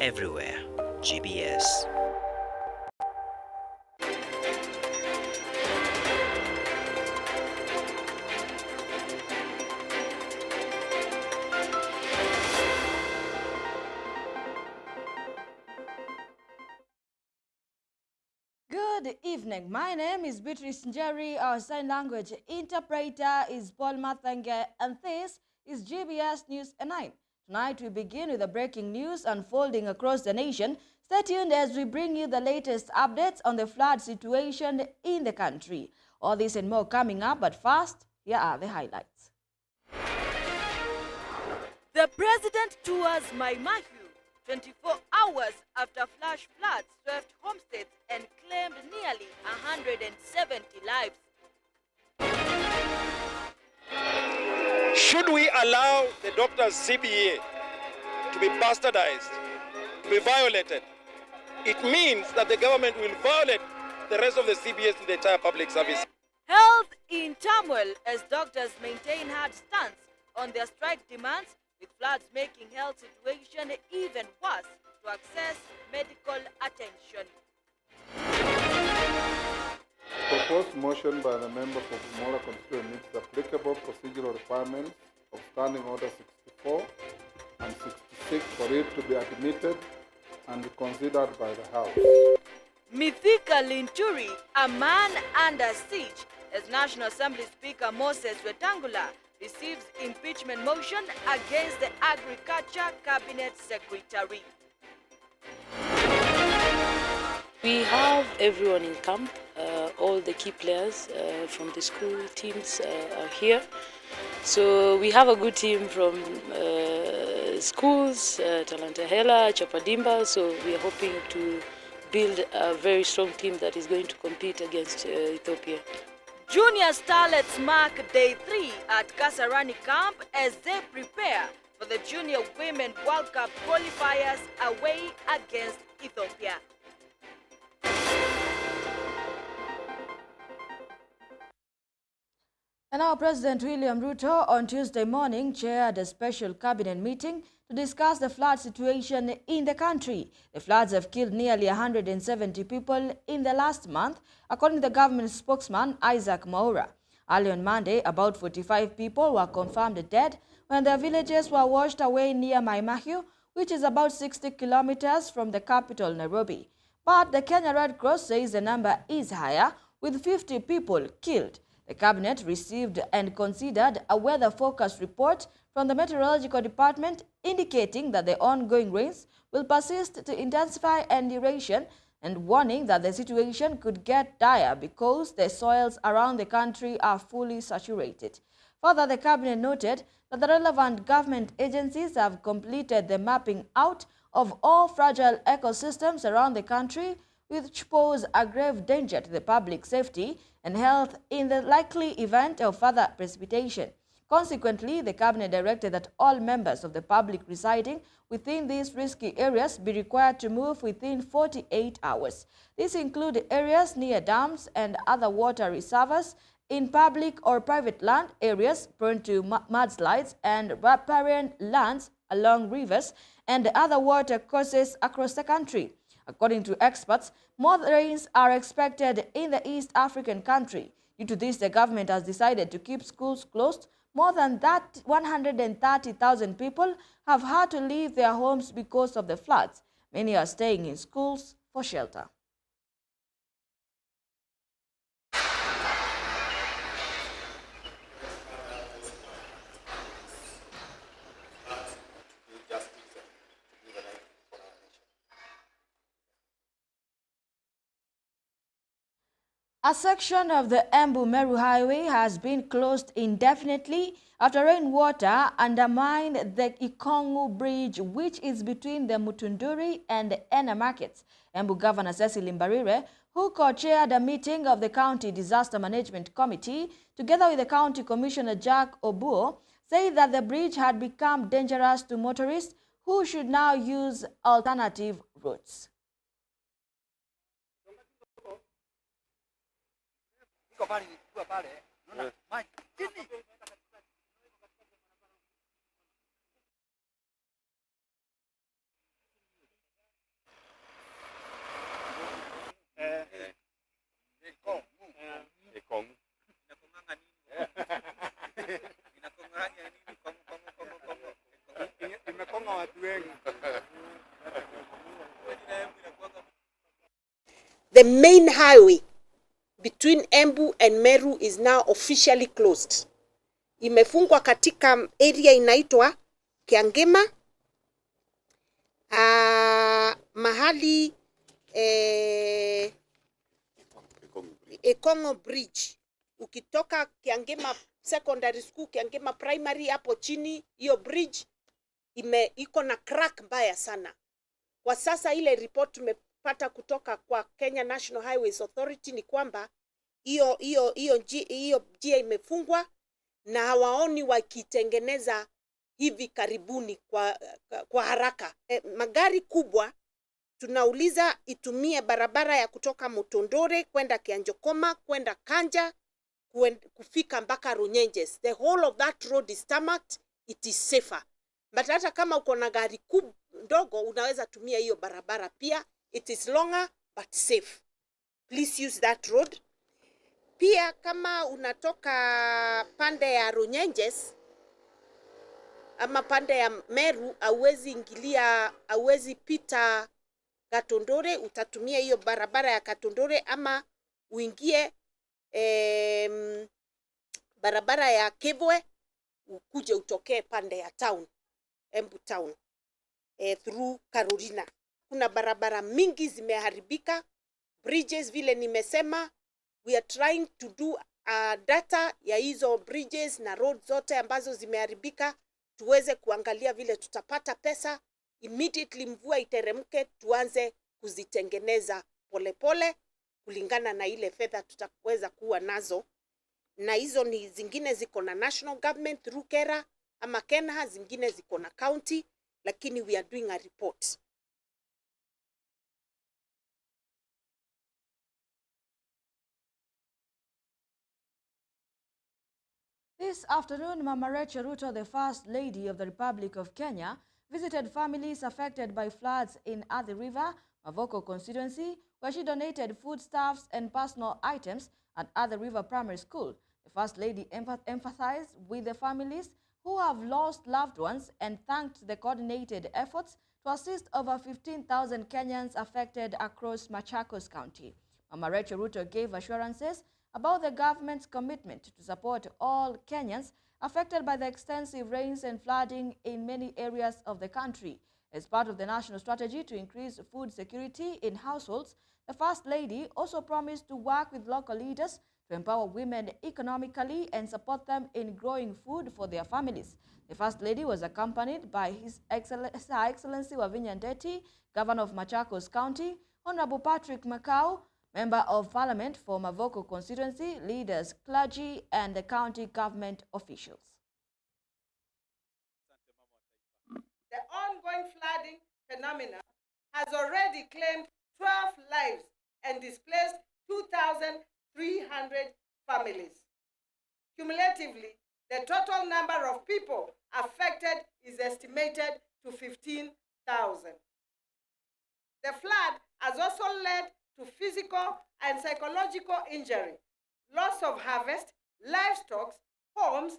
everywhere. GBS. Good evening. My name is Beatrice Njeri. Our sign language interpreter is Paul Mathenge, and this is GBS News at 9. Tonight we begin with the breaking news unfolding across the nation. Stay tuned as we bring you the latest updates on the flood situation in the country. All this and more coming up, but first, here are the highlights. The president tours Mai Mahiu 24 hours after flash floods swept homesteads and claimed nearly 170 lives. Should we allow the doctor's CBA to be bastardized, to be violated? It means that the government will violate the rest of the CBS in the entire public service. Health in turmoil as doctors maintain hard stance on their strike demands, with floods making health situation even worse to access medical attention. Proposed motion by the member for Mola constituency meets the applicable procedural requirements of Standing Order 64 and 66 for it to be admitted and considered by the House. Mithika Linturi, a man under siege, as National Assembly Speaker Moses Wetangula receives impeachment motion against the Agriculture Cabinet Secretary. We have everyone in camp. All the key players from the school teams are here. So we have a good team from schools, Talanta Hela, Chapadimba. So we are hoping to build a very strong team that is going to compete against Ethiopia. Junior starlets mark day 3 at Kasarani camp as they prepare for the Junior Women World Cup qualifiers away against Ethiopia. And now President William Ruto on Tuesday morning chaired a special cabinet meeting to discuss the flood situation in the country. The floods have killed nearly 170 people in the last month, according to the government spokesman Isaac Mwaura. Early on Monday, about 45 people were confirmed dead when their villages were washed away near Mai Mahiu, which is about 60 kilometers from the capital, Nairobi. But the Kenya Red Cross says the number is higher, with 50 people killed. The cabinet received and considered a weather forecast report from the Meteorological Department indicating that the ongoing rains will persist to intensify and duration, and warning that the situation could get dire because the soils around the country are fully saturated. Further, the cabinet noted that the relevant government agencies have completed the mapping out of all fragile ecosystems around the country, which pose a grave danger to the public safety and health in the likely event of further precipitation. Consequently, the cabinet directed that all members of the public residing within these risky areas be required to move within 48 hours. These include areas near dams and other water reservoirs, in public or private land areas prone to mudslides, and riparian lands along rivers and other water courses across the country. According to experts, more rains are expected in the East African country. Due to this, the government has decided to keep schools closed. More than 130,000 people have had to leave their homes because of the floods. Many are staying in schools for shelter. A section of the Embu-Meru Highway has been closed indefinitely after rainwater undermined the Ikongu Bridge, which is between the Mutunduri and the Ena markets. Embu Governor Cecily Mbarire, who co-chaired a meeting of the County Disaster Management Committee, together with the County Commissioner Jack Obuo, said that the bridge had become dangerous to motorists who should now use alternative routes. the main highway between Embu and Meru is now officially closed. Imefungwa katika area inaitwa Kiangema, mahali Ekongo Bridge. Ukitoka Kiangema Secondary School, Kiangema Primary, hapo chini, hiyo bridge iko na crack mbaya sana. Kwa sasa ile report tumepata kutoka kwa Kenya National Highways Authority ni kwamba hiyo njia imefungwa na hawaoni wakitengeneza hivi karibuni kwa haraka. Magari kubwa tunauliza itumie barabara ya kutoka Mutondore kwenda Kianjokoma, kwenda Kanja, kufika mpaka Runyenjes. The whole of that road is tarmacked, it is safer. But hata kama uko na gari ndogo unaweza tumia hiyo barabara pia. It is longer but safe. Please use that road. Pia kama unatoka pande ya Runyenjes ama pande ya Meru, hauwezi pita Katondore, utatumia hiyo barabara ya Katondore ama uingie barabara ya Kebwe ukuje utokee pande ya town, Embu town, through Carolina. Kuna barabara mingi zimeharibika, bridges vile nimesema. We are trying to do data ya hizo bridges na roads zote ambazo zimeharibika, tuweze kuangalia vile tutapata pesa immediately mvua iteremke, tuanze kuzitengeneza polepole kulingana na ile fedha tutaweza kuwa nazo. Na hizo ni zingine ziko na national government through KERA ama KENHA, zingine ziko na county, lakini we are doing a report. This afternoon, Mama Rachel Ruto, the First Lady of the Republic of Kenya, visited families affected by floods in Athi River, Mavoko constituency, where she donated foodstuffs and personal items at Athi River Primary School. The First Lady emphasized with the families who have lost loved ones and thanked the coordinated efforts to assist over 15,000 Kenyans affected across Machakos County. Mama Rachel Ruto gave assurances about the government's commitment to support all Kenyans affected by the extensive rains and flooding in many areas of the country. As part of the national strategy to increase food security in households, the First Lady also promised to work with local leaders to empower women economically and support them in growing food for their families. The First Lady was accompanied by His Excellency Wavinya Ndeti, Governor of Machakos County, Honorable Patrick Makau, Member of Parliament for Mavoko constituency, leaders, clergy, and the county government officials. The ongoing flooding phenomena has already claimed 12 lives and displaced 2,300 families. Cumulatively, the total number of people affected is estimated to 15,000. The flood has also led to physical and psychological injury, loss of harvest, livestock, homes,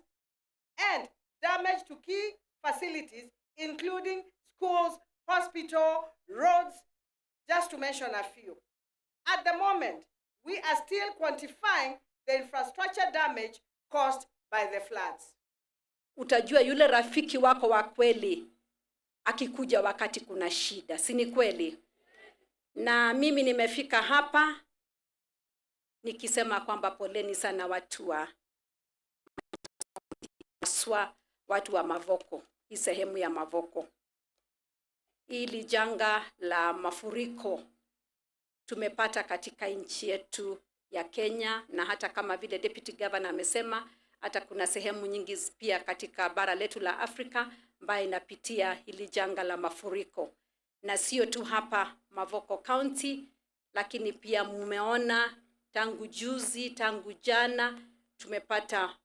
and damage to key facilities, including schools, hospital, roads, just to mention a few. At the moment, we are still quantifying the infrastructure damage caused by the floods. Utajua yule rafiki wako wa kweli akikuja wakati kuna shida, si ni kweli? Na mimi nimefika hapa nikisema kwamba poleni sana watu wa watu wa Mavoko, hii sehemu ya Mavoko. Ili janga la mafuriko tumepata katika nchi yetu ya Kenya, na hata kama vile Deputy Governor amesema, hata kuna sehemu nyingi pia katika bara letu la Afrika ambayo inapitia hili janga la mafuriko. Na sio tu hapa Mavoko County, lakini pia mumeona tangu juzi, tangu jana tumepata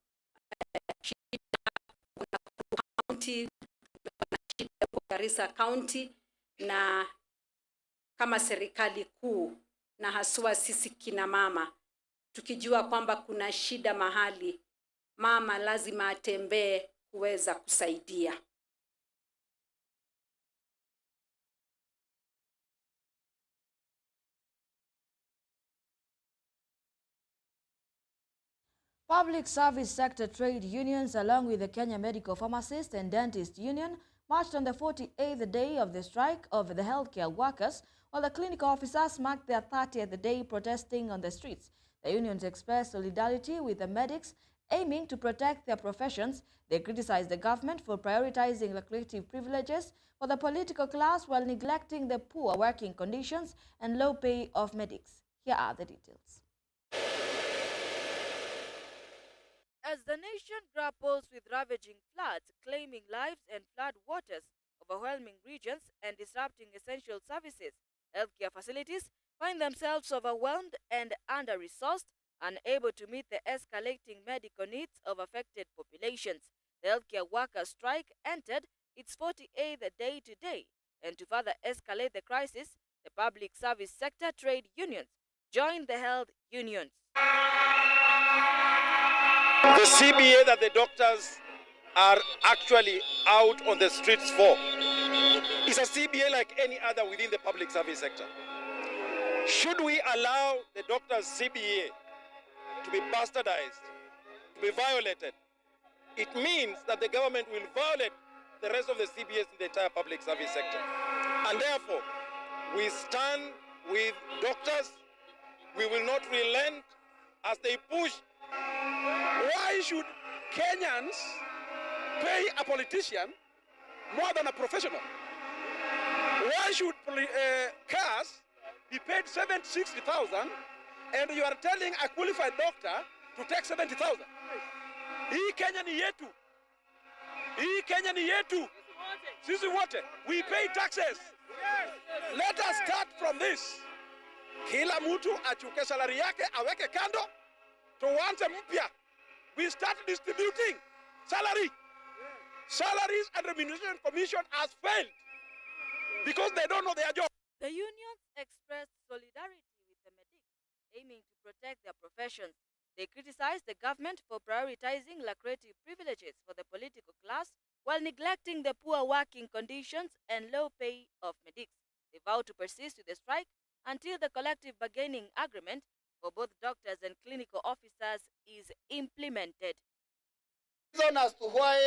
county, Garissa County, na kama serikali kuu na haswa sisi kina mama, tukijua kwamba kuna shida mahali, mama lazima atembee kuweza kusaidia. Public service sector trade unions, along with the Kenya Medical Pharmacist and Dentist Union, marched on the 48th day of the strike of the healthcare workers, while the clinical officers marked their 30th day protesting on the streets. The unions expressed solidarity with the medics, aiming to protect their professions. They criticized the government for prioritizing lucrative privileges for the political class while neglecting the poor working conditions and low pay of medics. Here are the details. As the nation grapples with ravaging floods, claiming lives and flood waters, overwhelming regions, and disrupting essential services, healthcare facilities find themselves overwhelmed and under-resourced, unable to meet the escalating medical needs of affected populations. The healthcare workers' strike entered its 48th day today, and to further escalate the crisis, the public service sector trade unions joined the health unions. The CBA that the doctors are actually out on the streets for is a CBA like any other within the public service sector. Should we allow the doctors' CBA to be bastardized, to be violated, it means that the government will violate the rest of the CBAs in the entire public service sector. And therefore, we stand with doctors. We will not relent as they push. Why should Kenyans pay a politician more than a professional? Why should cars be paid 60,000 and you are telling a qualified doctor to take 70,000? Hii Kenya ni yetu. Hii Kenya ni yetu. Sisi wote. We pay taxes. Let us start from this. Kila mtu achuke salary yake aweke kando. Tuanze mpya. We start distributing salary. Salaries and Remuneration Commission has failed because they don't know their job. The unions expressed solidarity with the medics, aiming to protect their professions. They criticized the government for prioritizing lucrative privileges for the political class while neglecting the poor working conditions and low pay of medics. They vowed to persist with the strike until the collective bargaining agreement for both doctors and clinical officers is implemented. The reason as to why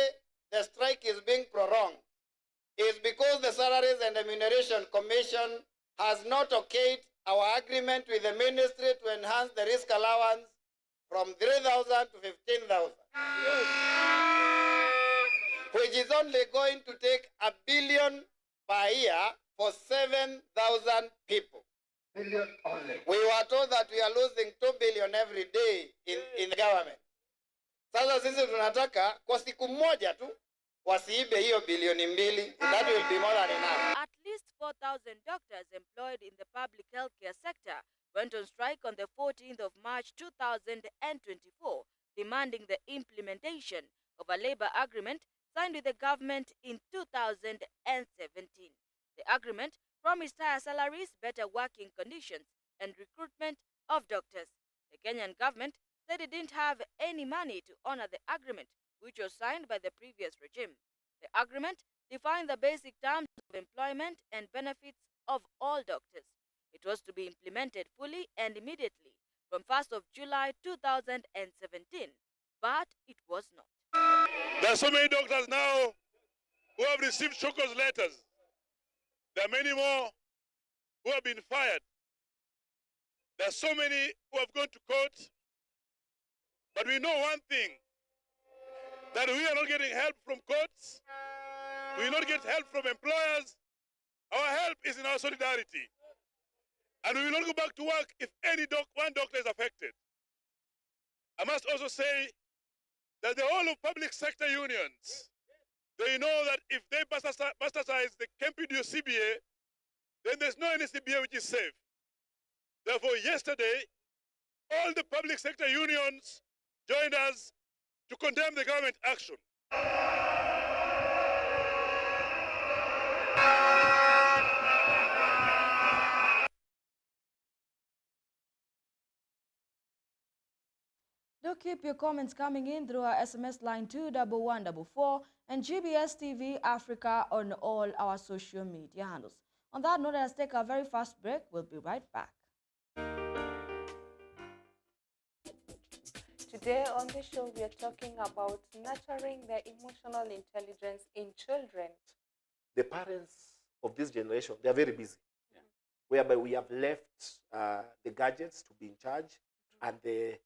the strike is being prolonged is because the Salaries and Remuneration Commission has not okayed our agreement with the ministry to enhance the risk allowance from 3,000 to 15,000. Which is only going to take $1 billion per year for 7,000 people. Billion only. We were told that we are losing 2 billion every day in the government. Sasa sisi tunataka kwa siku moja tu wasiibe hiyo bilioni mbili. That will be more than enough. At least 4,000 doctors employed in the public healthcare sector went on strike on the 14th of March 2024, demanding the implementation of a labor agreement signed with the government in 2017. The agreement promised higher salaries, better working conditions, and recruitment of doctors. The Kenyan government said it didn't have any money to honor the agreement, which was signed by the previous regime. The agreement defined the basic terms of employment and benefits of all doctors. It was to be implemented fully and immediately from 1st of July 2017, but it was not. There are so many doctors now who have received shockers letters. There are many more who have been fired. There are so many who have gone to court. But we know one thing, that we are not getting help from courts. We will not get help from employers. Our help is in our solidarity. And we will not go back to work if one doctor is affected. I must also say that the whole of public sector unions, they know that if they bastardize the KMPDU CBA, then there's no any CBA which is safe. Therefore, yesterday, all the public sector unions joined us to condemn the government action. Do keep your comments coming in through our SMS line 21144 and GBS TV Africa on all our social media handles. On that note, let's take a very fast break. We'll be right back. Today on the show, we are talking about nurturing the emotional intelligence in children. The parents of this generation, they are very busy, whereby we have left the gadgets to be in charge and the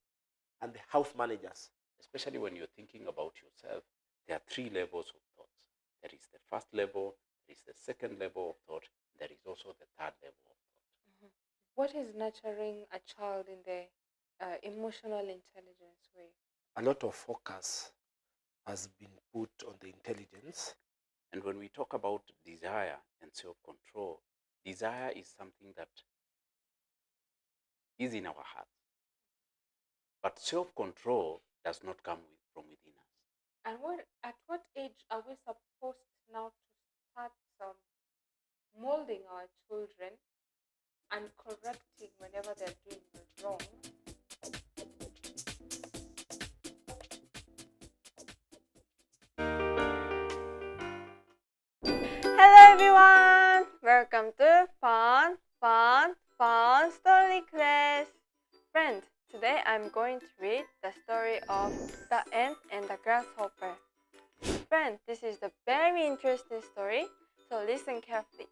house managers. Especially when you're thinking about yourself, there are 3 levels of thoughts. There is the first level, there is the second level of thought, there is also the third level of thought. What is nurturing a child in the emotional intelligence way? A lot of focus has been put on the intelligence. And when we talk about desire and self-control, desire is something that is in our hearts. But self-control does not come from within us. And at what age are we supposed now to start molding our children and correcting whenever they're doing wrong? Hello everyone! Welcome to Fun Story Class. Friend, today I'm going to read the story of the ant and the grasshopper. Friend, this is a very interesting story, so listen carefully.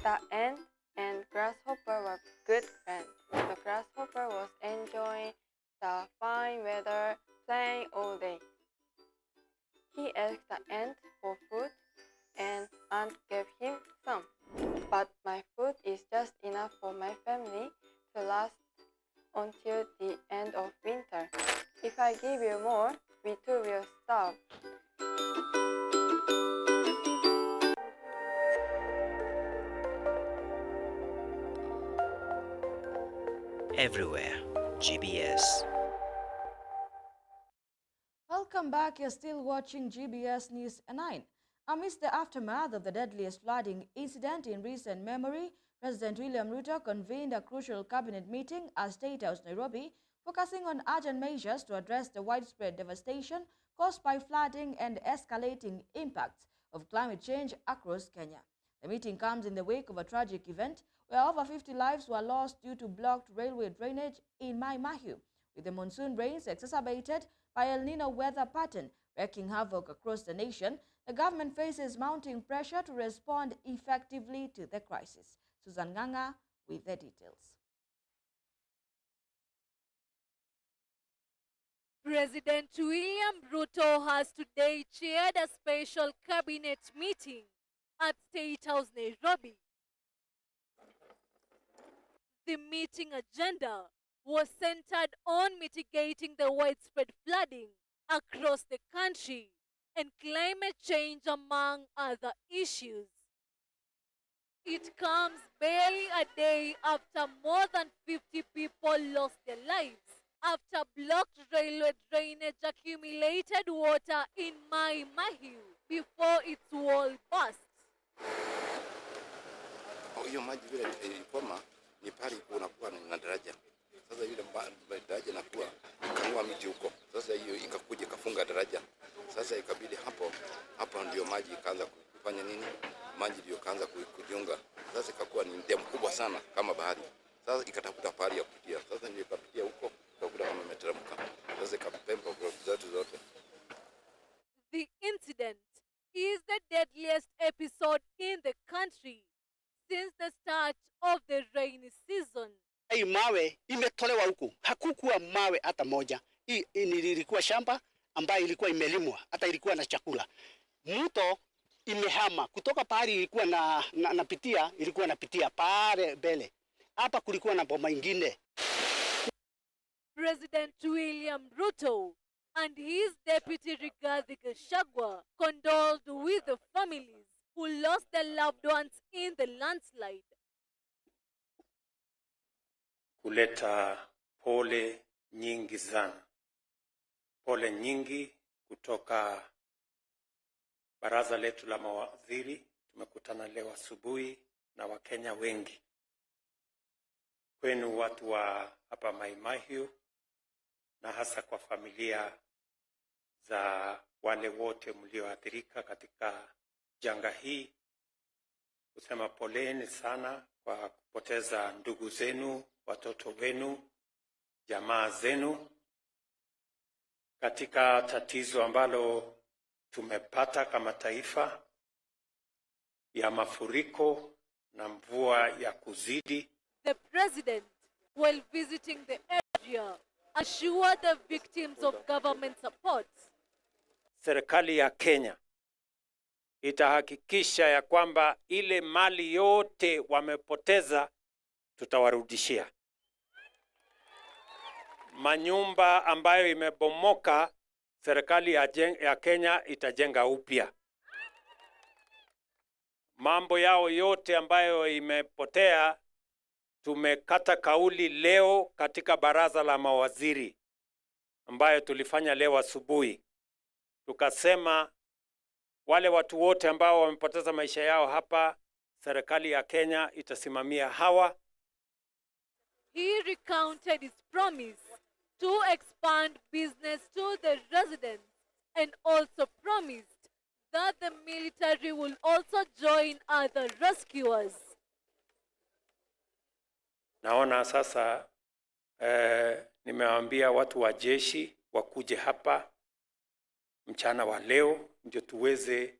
The ant and grasshopper were good friends. The grasshopper was enjoying the fine weather, playing all day. He asked the ant for food, and ant gave him some. But my food is just enough for my family to last until the end of winter. If I give you more, we too will starve. Everywhere. GBS. Welcome back. You're still watching GBS News 9. Amidst the aftermath of the deadliest flooding incident in recent memory, President William Ruto convened a crucial cabinet meeting at State House, Nairobi, focusing on urgent measures to address the widespread devastation caused by flooding and escalating impacts of climate change across Kenya. The meeting comes in the wake of a tragic event where over 50 lives were lost due to blocked railway drainage in Mai Mahiu, with the monsoon rains exacerbated by El Nino weather pattern wreaking havoc across the nation. The government faces mounting pressure to respond effectively to the crisis. Susan Nganga with the details. President William Ruto has today chaired a special cabinet meeting at State House, Nairobi. The meeting agenda was centered on mitigating the widespread flooding across the country and climate change, among other issues. It comes barely a day after more than 50 people lost their lives after blocked railway drainage accumulated water in Mai Mahiu before its wall burst. Hiyo maji vile ilipoma ni pale kunakuwa na daraja. Sasa ile daraja nakuwa ikanua miti huko. Sasa hiyo ikakuja ikafunga daraja. Sasa ikabidi hapo ndio maji ikaanza kufanya nini? Maji ndio kaanza kujiunga. Sasa ikakuwa ni ndemu kubwa sana kama bahari. Sasa ikatafuta pahali ya kupitia. Sasa ndio ikapitia huko, ikakuta kama imeteremka. Sasa ikapemba kwa zote. The incident is the deadliest episode in the country since the start of the rainy season. Hii mawe imetolewa huku. Hakukuwa mawe hata moja. Hii ilikuwa shamba ambayo ilikuwa imelimwa, hata ilikuwa na chakula. Mto imehama kutoka pahali ilikuwa ilikuwa napitia pale mbele. Hapa kulikuwa na boma ingine. President William Ruto and his deputy Rigathi Gachagua condoled with the families who lost their loved ones in the landslide. Kuleta pole nyingi sana. Pole nyingi kutoka baraza letu la mawaziri. Tumekutana leo asubuhi na Wakenya wengi. Kwenu watu wa hapa Mai Mahiu na hasa kwa familia za wale wote mlioathirika katika janga hii. Kusema poleni sana kwa kupoteza ndugu zenu, watoto wenu, jamaa zenu. katika tatizo ambalo tumepata kama taifa ya mafuriko na mvua ya kuzidi. The president, while visiting the area, assured the victims of government support. Serikali ya Kenya itahakikisha ya kwamba ile mali yote wamepoteza tutawarudishia. Manyumba ambayo imebomoka, serikali ya Kenya itajenga upya. Mambo yao yote ambayo imepotea, tumekata kauli leo katika baraza la mawaziri ambayo tulifanya leo asubuhi. Tukasema wale watu wote ambao wamepoteza maisha yao hapa, serikali ya Kenya itasimamia hawa. He recounted his promise to expand business to the residents and also promised that the military will also join other rescuers. Naona sasa nimewaambia watu wa jeshi wakuje hapa mchana wa leo ndio tuweze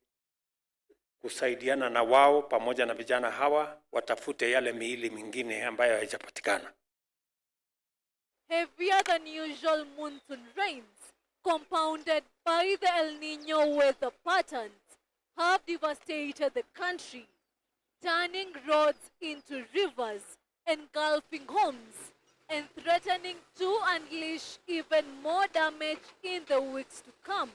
kusaidiana na wao pamoja na vijana hawa watafute yale miili mingine ambayo haijapatikana. Heavier than usual monsoon rains, compounded by the El Niño weather patterns, have devastated the country, turning roads into rivers, engulfing homes, and threatening to unleash even more damage in the weeks to come.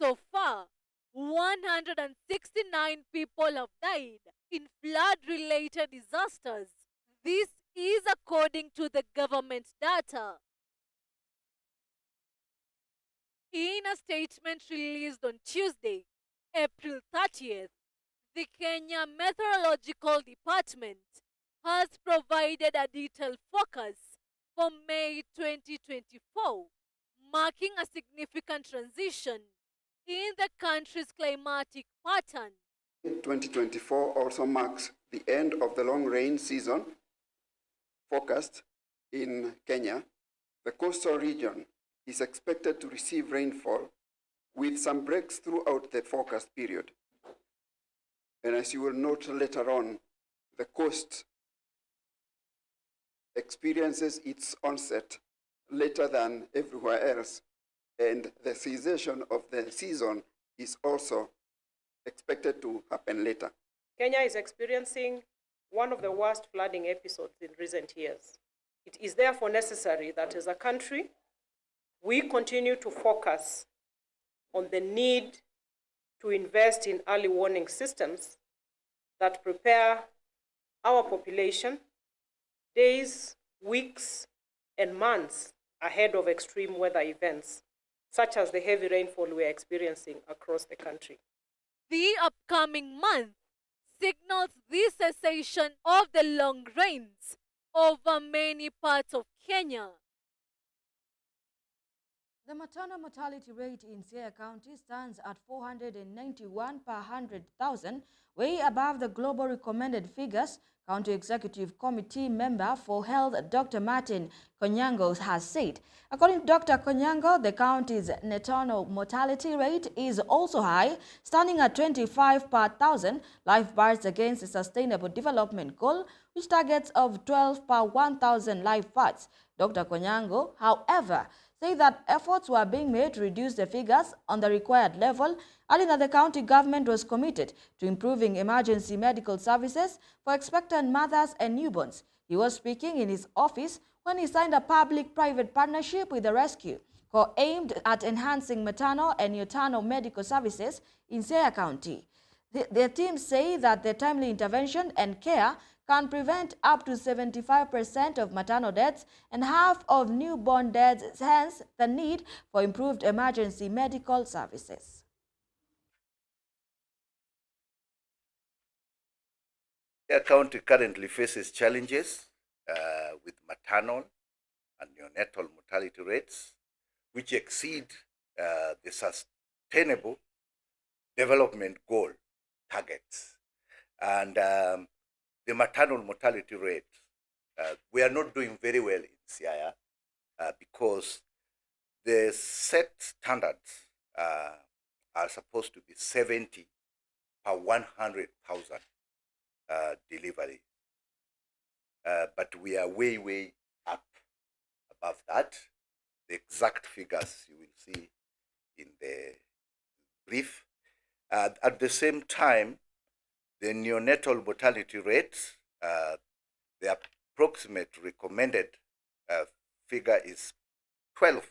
So far, 169 people have died in flood-related disasters. This is according to the government data. In a statement released on Tuesday, April 30th, the Kenya Meteorological Department has provided a detailed forecast for May 2024, marking a significant transition in the country's climatic pattern. 2024 also marks the end of the long rain season forecast in Kenya. The coastal region is expected to receive rainfall with some breaks throughout the forecast period. And as you will note later on, the coast experiences its onset later than everywhere else, and the cessation of the season is also expected to happen later. Kenya is experiencing one of the worst flooding episodes in recent years. It is therefore necessary that as a country, we continue to focus on the need to invest in early warning systems that prepare our population days, weeks, and months ahead of extreme weather events, such as the heavy rainfall we are experiencing across the country. The upcoming month signals the cessation of the long rains over many parts of Kenya. The maternal mortality rate in Siaya County stands at 491 per 100,000, way above the global recommended figures. County Executive Committee member for Health, Dr. Martin Konyango, has said. According to Dr. Konyango, the county's maternal mortality rate is also high, standing at 25 per 1,000 live births against the Sustainable Development Goal, which targets of 12 per 1,000 live births. Dr. Konyango, however, say that efforts were being made to reduce the figures on the required level, adding that the county government was committed to improving emergency medical services for expectant mothers and newborns. He was speaking in his office when he signed a public-private partnership with the Rescue Corps aimed at enhancing maternal and neonatal medical services in Siaya County. Their teams say that the timely intervention and care can prevent up to 75% of maternal deaths and half of newborn deaths, hence the need for improved emergency medical services. The county currently faces challenges with maternal and neonatal mortality rates, which exceed the Sustainable Development Goal targets. And the maternal mortality rate, we are not doing very well in Siaya because the set standards are supposed to be 70 per 100,000 delivery. But we are way up above that. The exact figures you will see in the brief. At the same time, the neonatal mortality rates, the approximate recommended figure is 12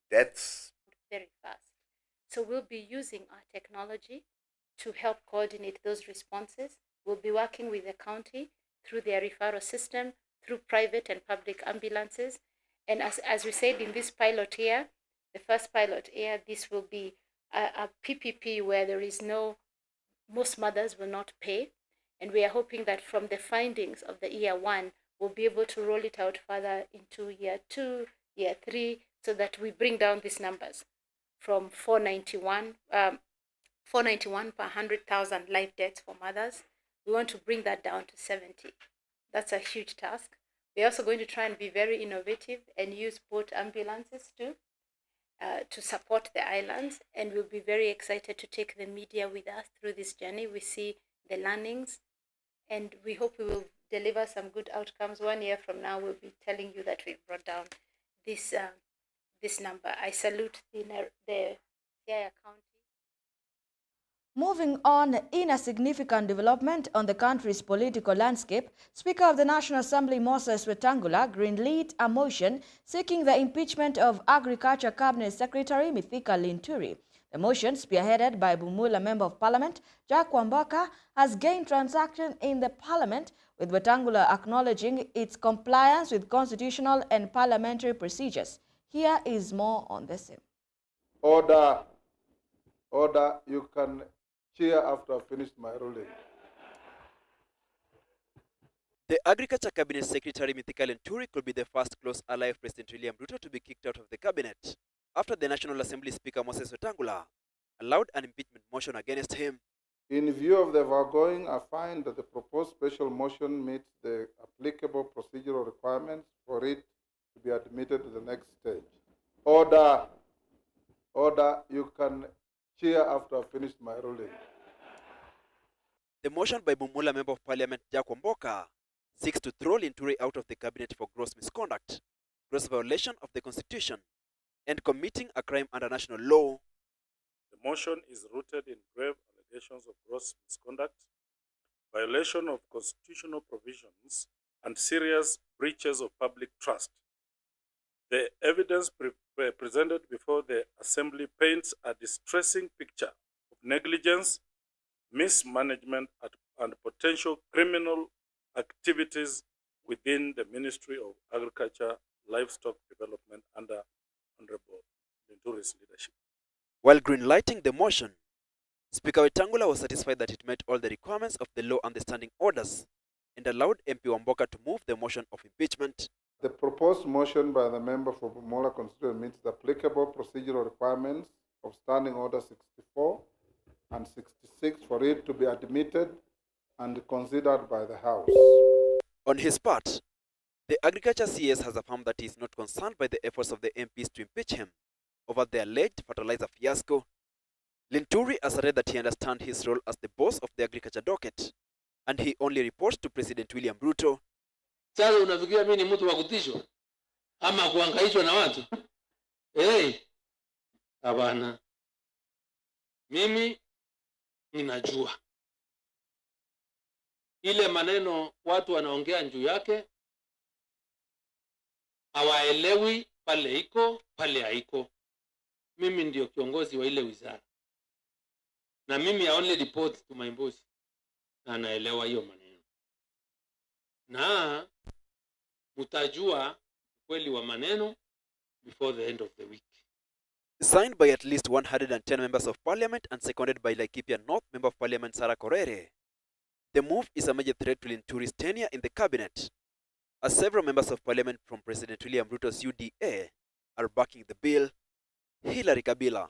deaths. Very fast. So we'll be using our technology to help coordinate those responses. We'll be working with the county through their referral system, through private and public ambulances. And as we said in this pilot year, the first pilot year, this will be a PPP where there is most mothers will not pay. And we are hoping that from the findings of the year 1, we'll be able to roll it out further into year 2, year 3, so that we bring down these numbers from 491 per 100,000 live deaths for mothers. We want to bring that down to 70. That's a huge task. We're also going to try and be very innovative and use boat ambulances too to support the islands. And we'll be very excited to take the media with us through this journey. We see the learnings and we hope we will deliver some good outcomes. 1 year from now, we'll be telling you that we've brought down this number. I salute the Siaya County. Moving on, in a significant development on the country's political landscape, Speaker of the National Assembly Moses Wetangula greenlit a motion seeking the impeachment of Agriculture Cabinet Secretary Mithika Linturi. The motion, spearheaded by Bumula Member of Parliament Jack Wamboka, has gained traction in the Parliament, with Wetangula acknowledging its compliance with constitutional and parliamentary procedures. Here is more on the same. Order. Order. You can cheer after I finished my ruling. The Agriculture Cabinet Secretary Mithika Linturi could be the first close ally of President William Ruto to be kicked out of the cabinet after the National Assembly Speaker Moses Wetangula allowed an impeachment motion against him. In view of the foregoing, I find that the proposed special motion meets the applicable procedural requirements for it to be admitted to the next stage. Order. Order. You can cheer after I finished my ruling. The motion by Bumula Member of Parliament Jack Wamboka seeks to throw Linturi out of the cabinet for gross misconduct, gross violation of the Constitution, and committing a crime under national law. The motion is rooted in grave allegations of gross misconduct, violation of constitutional provisions, and serious breaches of public trust. The evidence presented before the Assembly paints a distressing picture of negligence, mismanagement, and potential criminal activities within the Ministry of Agriculture, Livestock Development under Honorable Linturi's leadership. While greenlighting the motion, Speaker Wetangula was satisfied that it met all the requirements of the law and the standing orders and allowed MP Wamboka to move the motion of impeachment. The proposed motion by the member for Bumola constituency meets the applicable procedural requirements of Standing Order 64 and 66 for it to be admitted and considered by the House. On his part, the Agriculture CS has affirmed that he is not concerned by the efforts of the MPs to impeach him over the alleged fertilizer fiasco. Linturi asserted that he understands his role as the boss of the agriculture docket and he only reports to President William Ruto. Sasa unafikiria mimi ni mtu wa kutishwa ama kuhangaishwa na watu? Hapana. Mimi ninajua ile maneno watu wanaongea juu yake hawaelewi pale iko pale haiko. Mimi ndio kiongozi wa ile wizara na mimi I only report to my boss na naelewa hiyo maneno na mutajua kweli wa maneno before the end of the week. Signed by at least 110 members of parliament and seconded by Laikipia North Member of Parliament Sarah Korere, the move is a major threat to Linturi's tenure in the cabinet, as several members of parliament from President William Ruto's UDA are backing the bill. Hilary Kabila,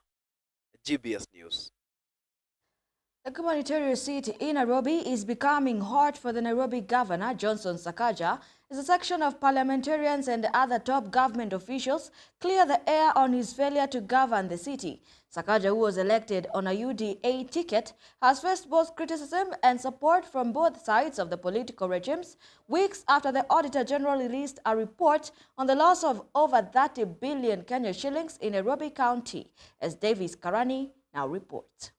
GBS News. The gubernatorial seat in Nairobi is becoming hot for the Nairobi Governor, Johnson Sakaja, as a section of parliamentarians and other top government officials clear the air on his failure to govern the city. Sakaja, who was elected on a UDA ticket, has faced both criticism and support from both sides of the political regimes, weeks after the Auditor General released a report on the loss of over 30 billion Kenya shillings in Nairobi County, as Davis Karani now reports.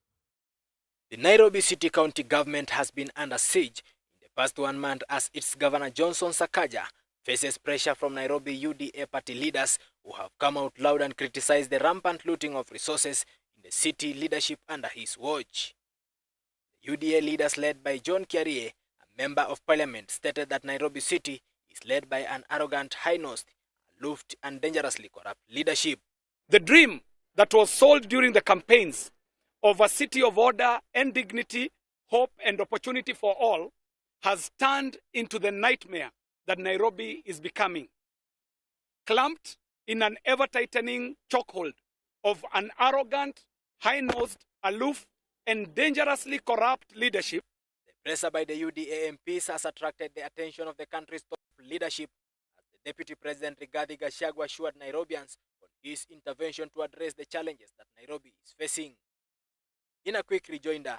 The Nairobi City County government has been under siege in the past 1 month as its Governor Johnson Sakaja faces pressure from Nairobi UDA party leaders who have come out loud and criticized the rampant looting of resources in the city leadership under his watch. The UDA leaders led by John Kiarie, a member of parliament, stated that Nairobi City is led by an arrogant, high-nosed, aloof and dangerously corrupt leadership. The dream that was sold during the campaigns of a city of order and dignity, hope and opportunity for all has turned into the nightmare that Nairobi is becoming. Clamped in an ever-tightening chokehold of an arrogant, high-nosed, aloof and dangerously corrupt leadership. The pressure by the UDA MPs has attracted the attention of the country's top leadership as the Deputy President Rigathi Gachagua assured Nairobians on his intervention to address the challenges that Nairobi is facing. In a quick rejoinder,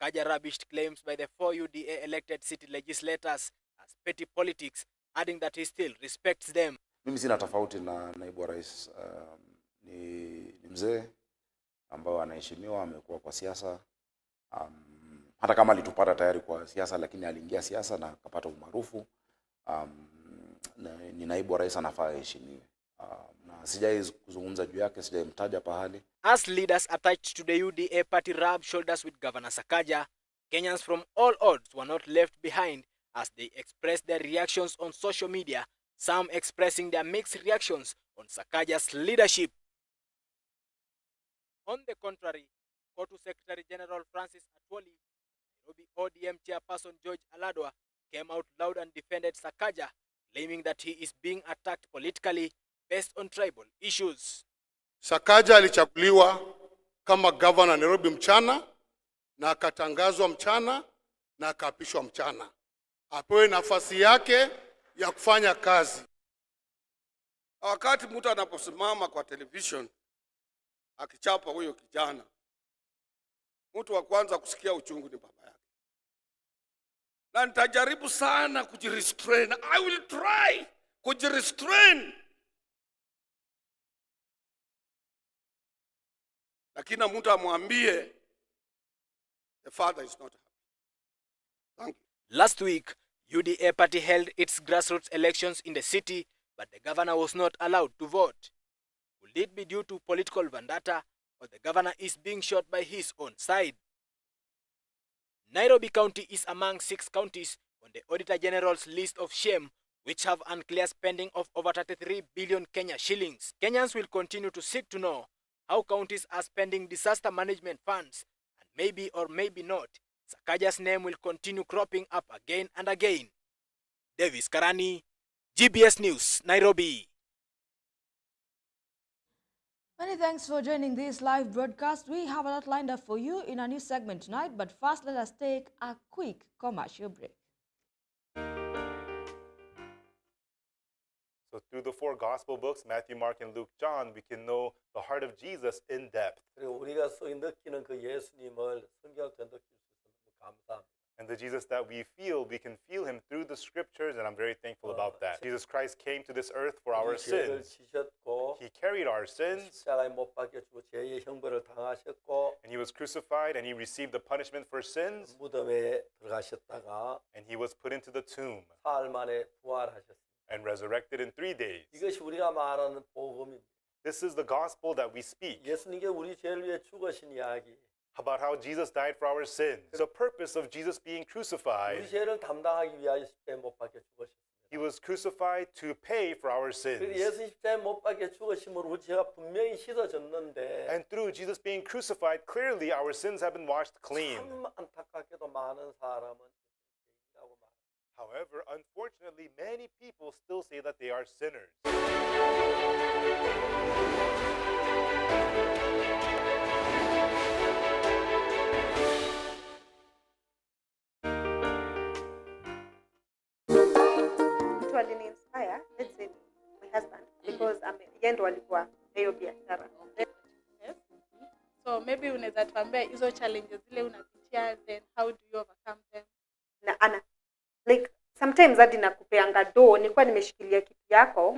Sakaja rubbished claims by the 4 UDA elected city legislators as petty politics, adding that he still respects them. Mimi sina tofauti na naibu wa rais, ni mzee ambao anaheshimiwa, amekuwa kwa siasa. Hata kama alitupata tayari kwa siasa, lakini aliingia siasa na akapata umaarufu. Ni naibu wa rais, anafaa heshimiwe. Na sijai kuzungumza juu yake, sijai mtaja pahali. As leaders attached to the UDA party rubbed shoulders with Governor Sakaja, Kenyans from all odds were not left behind as they expressed their reactions on social media, some expressing their mixed reactions on Sakaja's leadership. On the contrary, Kotu Secretary General Francis Atwoli, Nairobi ODM chairperson George Aladwa came out loud and defended Sakaja, claiming that he is being attacked politically based on tribal issues. Sakaja alichaguliwa kama governor Nairobi mchana na akatangazwa mchana na akaapishwa mchana. Apewe nafasi yake ya kufanya kazi. Wakati mtu anaposimama kwa television akichapa huyo kijana, mtu wa kwanza kusikia uchungu ni baba yake. Na nitajaribu sana kujirestrain. I will try kujirestrain. Lakini mtu amwambie the father is not happy. Thank you. Last week, UDA party held its grassroots elections in the city, but the governor was not allowed to vote. Will it be due to political vendetta, or the governor is being shot by his own side? Nairobi County is among 6 counties on the Auditor General's list of shame, which have unclear spending of over 33 billion Kenya shillings. Kenyans will continue to seek to know how counties are spending disaster management funds, and maybe or maybe not, Sakaja's name will continue cropping up again and again. Davis Karani, GBS News, Nairobi. Many thanks for joining this live broadcast. We have a lot lined up for you in a new segment tonight, but first let us take a quick commercial break. So through the 4 gospel books, Matthew, Mark, and Luke, John, we can know the heart of Jesus in depth. And the Jesus that we can feel him through the scriptures, and I'm very thankful about that. Jesus Christ came to this earth for our sins. He carried our sins. And he was crucified, and he received the punishment for sins. And he was put into the tomb and resurrected in 3 days. This is the gospel that we speak. About how Jesus died for our sins. The purpose of Jesus being crucified. He was crucified to pay for our sins. And through Jesus being crucified, clearly our sins have been washed clean. However, unfortunately, many people still say that they are sinners. yeye walikuwa hiyo biashara. Yes. So maybe unaweza tuambia hizo challenges zile unapitia, then how do you overcome them? Na like sometimes hadi nakupeanga do, nilikuwa nimeshikilia kitu yako,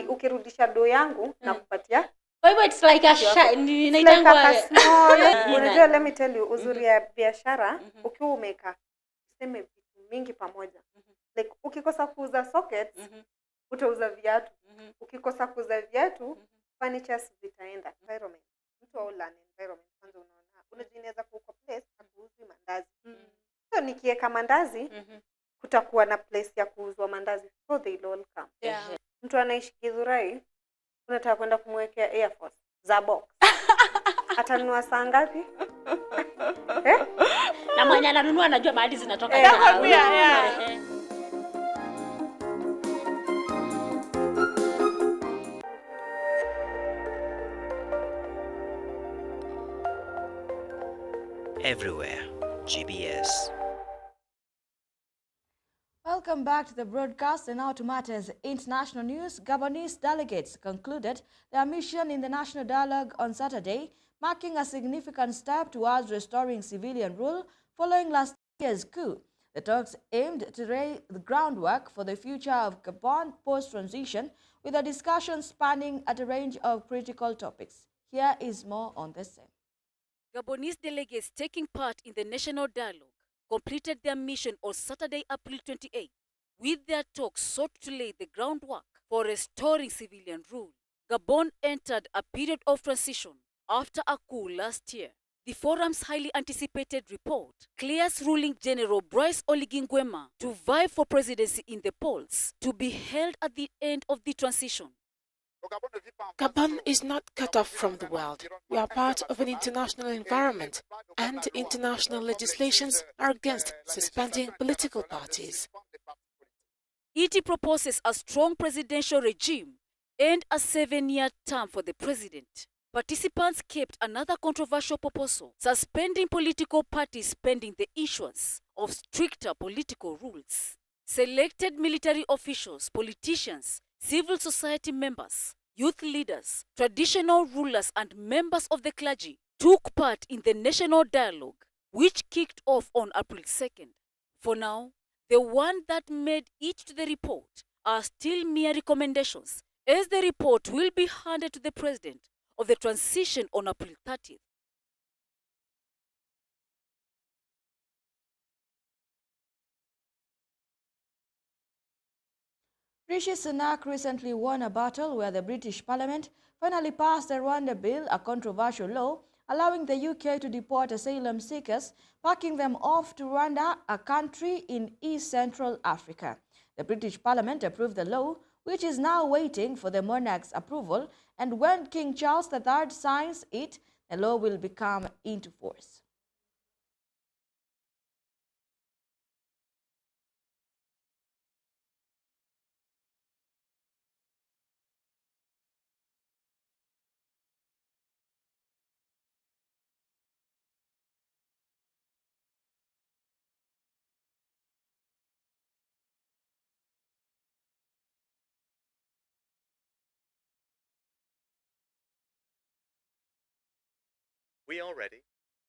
ukirudisha do yangu na kupatia. Kwa hivyo it's like a inaitangwa small. Unajua, let me tell you, uzuri ya biashara ukiwa umeka useme vitu mingi pamoja. Like ukikosa kuuza sockets, utauza viatu. Ukikosa kuuza viatu, furniture zitaenda. Environment. Mtu au learn environment kwanza, unaona. Unajua inaweza kuwa place akuuzi mandazi. So nikiweka mandazi, kutakuwa na place ya kuuzwa mandazi, so they all come. Mtu anaishi Githurai, unataka kwenda kumwekea Air Force za box. Atanunua saa ngapi? Na mwenye ananunua anajua mahali zinatoka. Everywhere, GBS. Welcome back to the broadcast, and now to matters international news. Gabonese delegates concluded their mission in the national dialogue on Saturday, marking a significant step towards restoring civilian rule following last year's coup. The talks aimed to lay the groundwork for the future of Gabon post-transition, with a discussion spanning at a range of critical topics. Here is more on the same. Gabonese delegates taking part in the national dialogue completed their mission on Saturday, April 28, with their talks sought to lay the groundwork for restoring civilian rule. Gabon entered a period of transition after a coup last year. The forum's highly anticipated report clears ruling General Brice Oligui Nguema to vie for presidency in the polls to be held at the end of the transition. Gabon is not cut off from the world. We are part of an international environment, and international legislations are against suspending political parties. It proposes a strong presidential regime and a 7-year term for the president. Participants kept another controversial proposal, suspending political parties pending the issuance of stricter political rules. Selected military officials, politicians, civil society members, youth leaders, traditional rulers and members of the clergy took part in the national dialogue, which kicked off on April 2nd. For now, the one that made it to the report are still mere recommendations, as the report will be handed to the president of the transition on April 30th. Rishi Sunak recently won a battle where the British Parliament finally passed the Rwanda Bill, a controversial law allowing the UK to deport asylum seekers, packing them off to Rwanda, a country in East Central Africa. The British Parliament approved the law, which is now waiting for the monarch's approval, and when King Charles III signs it, the law will become into force. We are ready.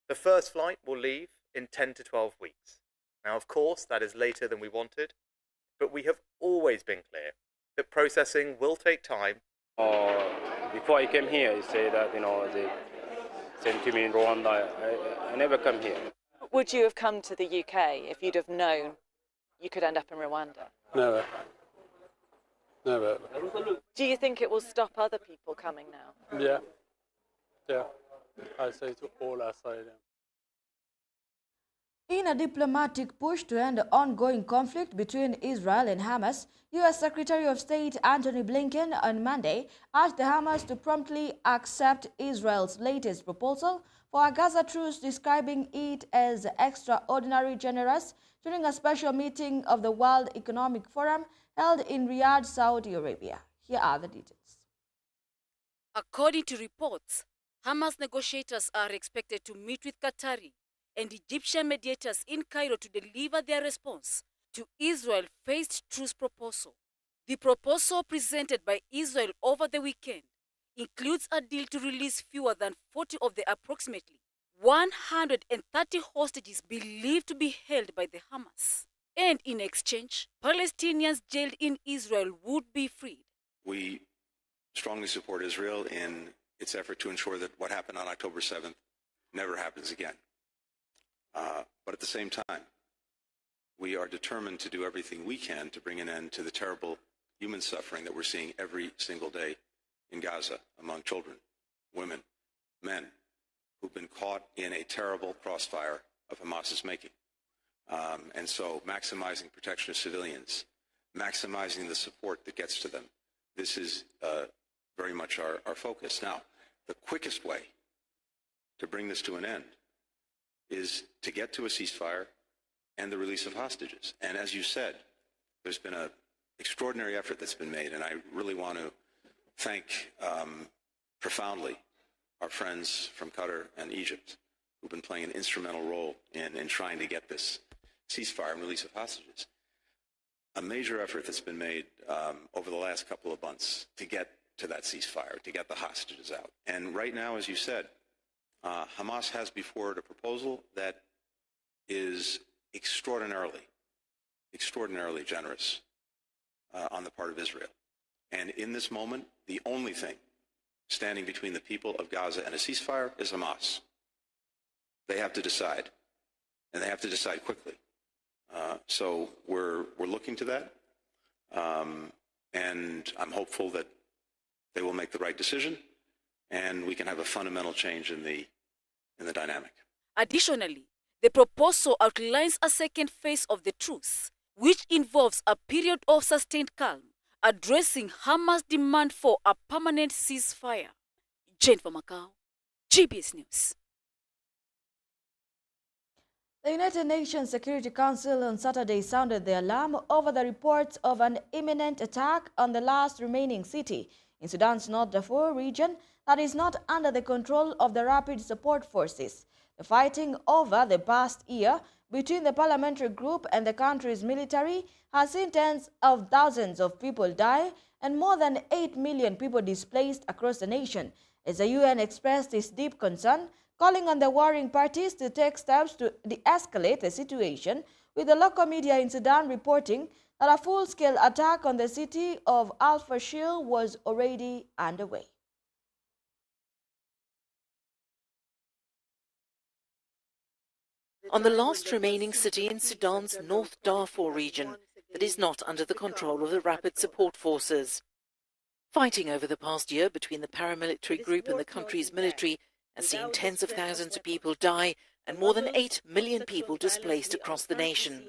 The first flight will leave in 10 to 12 weeks. Now, of course, that is later than we wanted, but we have always been clear that processing will take time. Before I came here, I say that, they sent me in Rwanda. I never come here. Would you have come to the UK if you'd have known you could end up in Rwanda? Never. Never. Do you think it will stop other people coming now? Yeah. Yeah. I say to all asylum. In a diplomatic push to end the ongoing conflict between Israel and Hamas, U.S. Secretary of State Antony Blinken on Monday asked the Hamas to promptly accept Israel's latest proposal for a Gaza truce, describing it as extraordinarily generous during a special meeting of the World Economic Forum held in Riyadh, Saudi Arabia. Here are the details. According to reports, Hamas negotiators are expected to meet with Qatari and Egyptian mediators in Cairo to deliver their response to Israel's phased truce proposal. The proposal presented by Israel over the weekend includes a deal to release fewer than 40 of the approximately 130 hostages believed to be held by the Hamas. And in exchange, Palestinians jailed in Israel would be freed. We strongly support Israel in its effort to ensure that what happened on October 7th never happens again. But at the same time, we are determined to do everything we can to bring an end to the terrible human suffering that we're seeing every single day in Gaza among children, women, men who've been caught in a terrible crossfire of Hamas's making. And so maximizing protection of civilians, maximizing the support that gets to them, this is very much our focus. Now, the quickest way to bring this to an end is to get to a ceasefire and the release of hostages. And as you said, there's been an extraordinary effort that's been made, and I really want to thank profoundly our friends from Qatar and Egypt who've been playing an instrumental role in trying to get this ceasefire and release of hostages. A major effort that's been made over the last couple of months to get to that ceasefire, to get the hostages out. And right now, as you said, Hamas has before it a proposal that is extraordinarily generous on the part of Israel. And in this moment, the only thing standing between the people of Gaza and a ceasefire is Hamas. They have to decide, and they have to decide quickly. So we're looking to that, and I'm hopeful that they will make the right decision, and we can have a fundamental change in the dynamic. Additionally, the proposal outlines a second phase of the truce, which involves a period of sustained calm, addressing Hamas' demand for a permanent ceasefire. Jane Macau, GBS News. The United Nations Security Council on Saturday sounded the alarm over the reports of an imminent attack on the last remaining city in Sudan's North Darfur region that is not under the control of the Rapid Support Forces. The fighting over the past year between the parliamentary group and the country's military has seen tens of thousands of people die and more than 8 million people displaced across the nation, as the UN expressed its deep concern, calling on the warring parties to take steps to de-escalate the situation, with the local media in Sudan reporting that a full-scale attack on the city of Al-Fashir was already underway. On the last remaining city in Sudan's North Darfur region that is not under the control of the Rapid Support Forces. Fighting over the past year between the paramilitary group and the country's military has seen tens of thousands of people die and more than 8 million people displaced across the nation.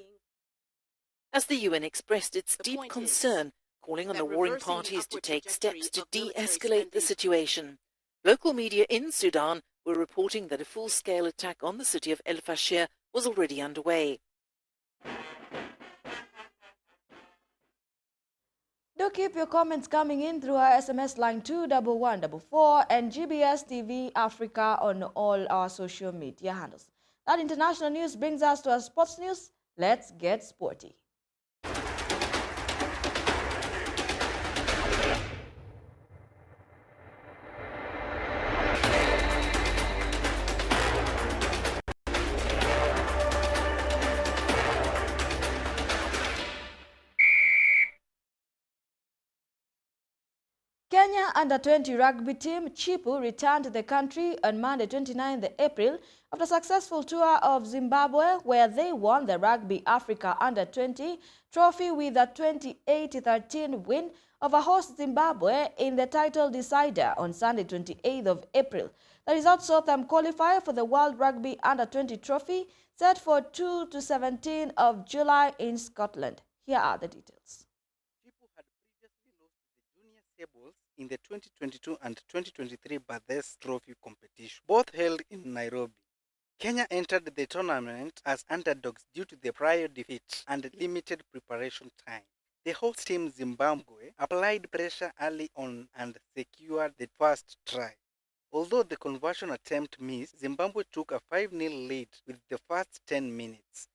As the UN expressed its deep concern, calling on the warring parties to take steps to de-escalate the situation, local media in Sudan were reporting that a full-scale attack on the city of El Fashir was already underway. Do keep your comments coming in through our SMS line 21144 and GBS TV Africa on all our social media handles. That international news brings us to our sports news. Let's get sporty. Kenya under-20 rugby team Chipu returned to the country on Monday 29th April after a successful tour of Zimbabwe, where they won the Rugby Africa under-20 trophy with a 28-13 win over host Zimbabwe in the title decider on Sunday 28th of April. The result saw them qualify for the World Rugby under-20 trophy set for 2-17 of July in Scotland. Here are the details. In the 2022 and 2023 Bathurst Trophy competition, both held in Nairobi. Kenya entered the tournament as underdogs due to the prior defeat and limited preparation time. The host team Zimbabwe applied pressure early on and secured the first try. Although the conversion attempt missed, Zimbabwe took a 5-0 lead with the first 10 minutes.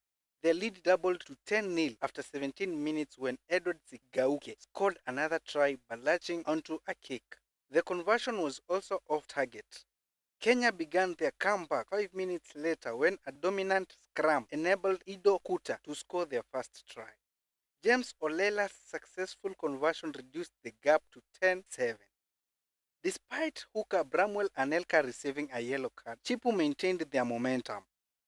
The lead doubled to 10-0 after 17 minutes when Edward Sigauke scored another try by latching onto a kick. The conversion was also off target. Kenya began their comeback 5 minutes later when a dominant scrum enabled Ido Kuta to score their first try. James Olela's successful conversion reduced the gap to 10-7. Despite hooker Bramwell Anelka receiving a yellow card, Chipu maintained their momentum.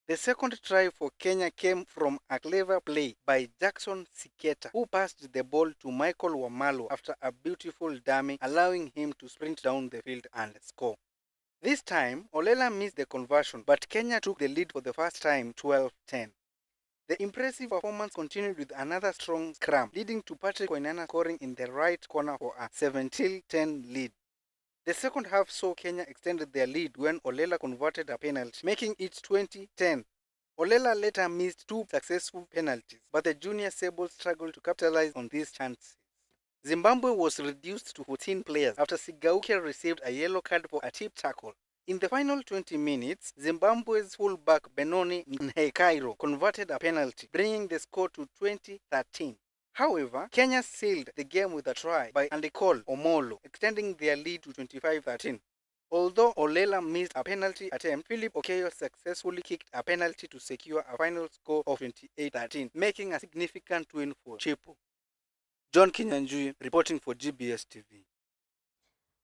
The second try for Kenya came from a clever play by Jackson Siketa, who passed the ball to Michael Wamalo after a beautiful dummy, allowing him to sprint down the field and score. This time, Olela missed the conversion, but Kenya took the lead for the first time 12-10. The impressive performance continued with another strong scrum, leading to Patrick Koinana scoring in the right corner for a 17-10 lead. The second half saw Kenya extended their lead when Olela converted a penalty, making it 20-10. Olela later missed 2 successful penalties, but the junior Sable struggled to capitalize on these chances. Zimbabwe was reduced to 14 players after Sigauke received a yellow card for a tip tackle. In the final 20 minutes, Zimbabwe's fullback Benoni Nhekairo converted a penalty, bringing the score to 20-13. However, Kenya sealed the game with a try by Andikol Omolo, extending their lead to 25-13. Although Olela missed a penalty attempt, Philip Okeyo successfully kicked a penalty to secure a final score of 28-13, making a significant win for Chipu. John Kinyanjui reporting for GBS TV.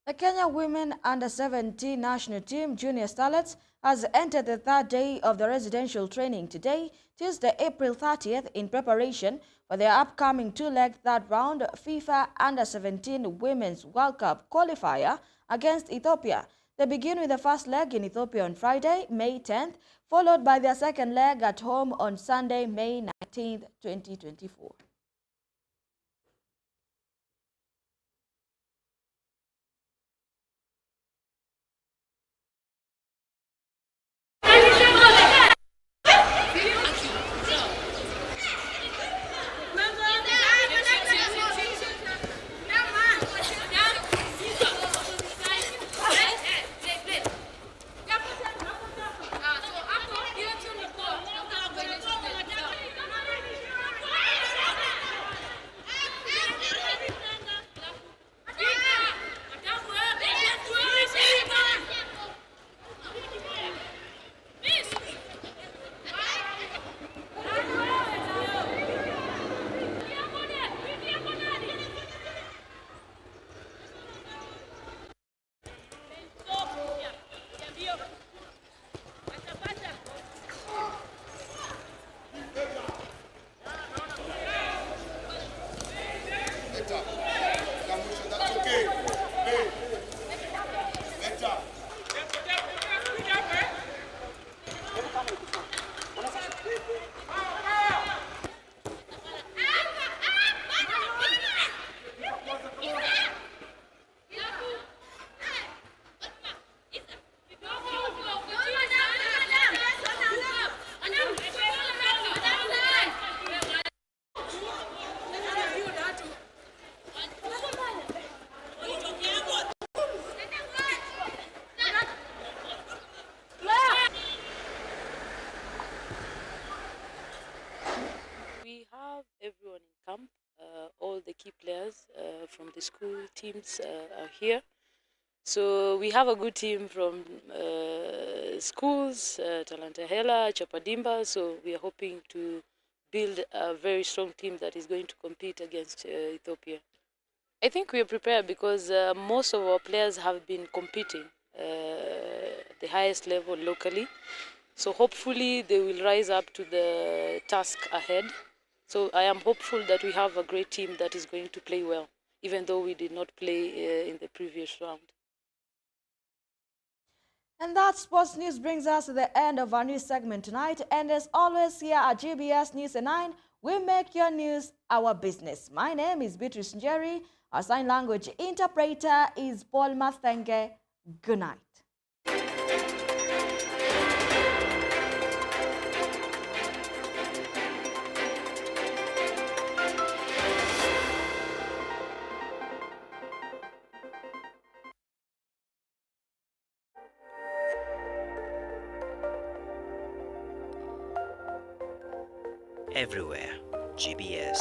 The Kenya Women Under-17 national team, Junior Starlets, has entered the third day of the residential training today, Tuesday, April 30th, in preparation for their upcoming two-leg third-round FIFA Under-17 Women's World Cup qualifier against Ethiopia. They begin with the first leg in Ethiopia on Friday, May 10th, followed by their second leg at home on Sunday, May 19th, 2024. Everyone in camp, all the key players from the school teams are here. So we have a good team from schools, Talanta Hela, Chapadimba. So we are hoping to build a very strong team that is going to compete against Ethiopia. I think we are prepared because most of our players have been competing the highest level locally. So hopefully they will rise up to the task ahead. So I am hopeful that we have a great team that is going to play well, even though we did not play in the previous round. And that sports news brings us to the end of our news segment tonight. And as always here at GBS News at 9, we make your news our business. My name is Beatrice Njeri. Our sign language interpreter is Paul Mathenge. Good night. everywhere. GBS.